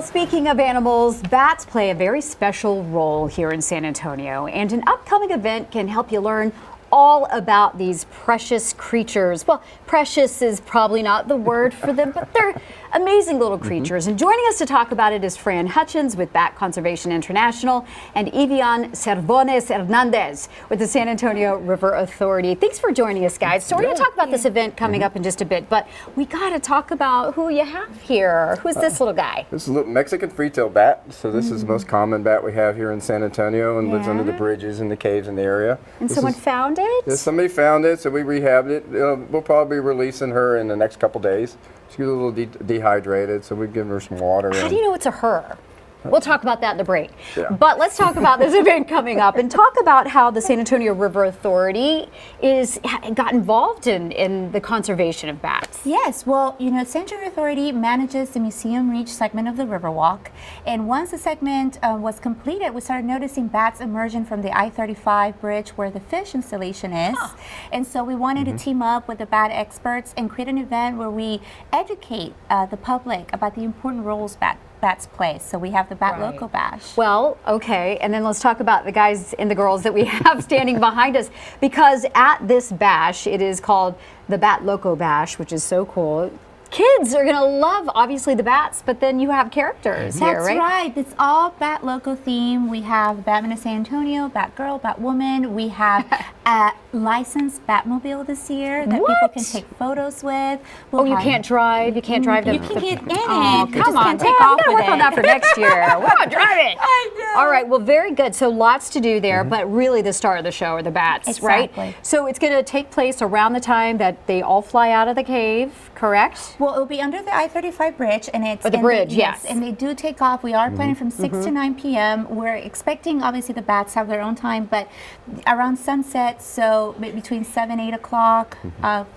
Speaking of animals, bats play a very special role here in San Antonio, and an upcoming event can help you learn all about these precious creatures. Well, precious is probably not the word for them, but they're amazing little creatures. And joining us to talk about it is Fran Hutchins with Bat Conservation International and Evian Cervones Hernandez with the San Antonio River Authority. Thanks for joining us, guys. So we're going to talk about this event coming up in just a bit, but we got to talk about who you have here. Who's this little guy? This is a little Mexican free-tail bat. So this is the most common bat we have here in San Antonio and lives under the bridges and the caves in the area. And someone found it? Somebody found it, so we rehabbed it. We'll probably be releasing her in the next couple days. She's a little dehydrated, so we've given her some water. How do you know it's a her? We'll talk about that in the break. Yeah. But let's talk about this event coming up and talk about how the San Antonio River Authority got involved in the conservation of bats. Yes, well, San Antonio Authority manages the Museum Reach segment of the Riverwalk. And once the segment was completed, we started noticing bats emerging from the I-35 bridge where the fish installation is. And so we wanted to team up with the bat experts and create an event where we educate the public about the important roles bats play. So we have the Bat Loco Bash. Well, okay, and then let's talk about the guys and the girls that we have standing behind us, because at this bash, it is called the Bat Loco Bash, which is so cool. Kids are gonna love, obviously, the bats, but then you have characters here, right? That's right. It's all Bat Loco theme. We have Batman of San Antonio, Batgirl, Batwoman. We have a licensed Batmobile this year that people can take photos with. You can't drive. You can't drive. You can get in it. Oh, You come just on, can't take off we gotta with work on it. that for next year. We're gonna drive it. I know. All right. Well, very good. So lots to do there, but really the star of the show are the bats, right? So it's going to take place around the time that they all fly out of the cave, correct? Well, it'll be under the I-35 bridge, and it's the bridge, yes. And they do take off. We are planning from 6 to 9 p.m. We're expecting, obviously, the bats have their own time, but around sunset, so between 7, 8 o'clock,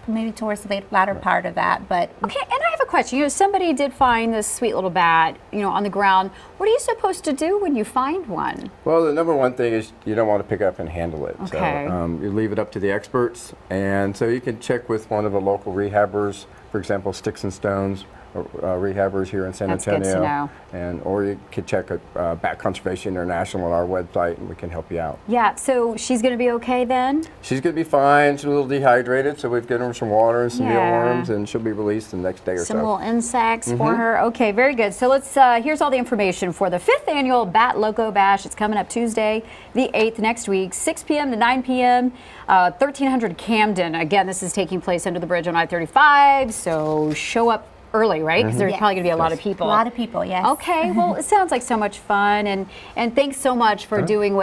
maybe towards the latter part of that. But okay, and I have a question. Somebody did find this sweet little bat, on the ground. What are you supposed to do when you find one? Well, the number one thing is you don't want to pick up and handle it. Okay. So you leave it up to the experts, and so you can check with one of the local rehabbers, for example, Sticks and Stones rehabbers here in San Antonio. That's good to know. Or you could check Bat Conservation International on our website, and we can help you out. Yeah, so she's going to be okay then? She's going to be fine. She's a little dehydrated, so we've given her some water and some mealworms, and she'll be released the next day or so. Some little insects for her. Okay, very good. So let's, here's all the information for the 5th annual Bat Loco Bash. It's coming up Tuesday, the 8th, next week, 6 p.m. to 9 p.m., 1300 Camden. Again, this is taking place under the bridge on I-35, so show up early, right? Because there's probably going to be a lot of people. A lot of people, yes. Okay, well, it sounds like so much fun, and thanks so much for doing what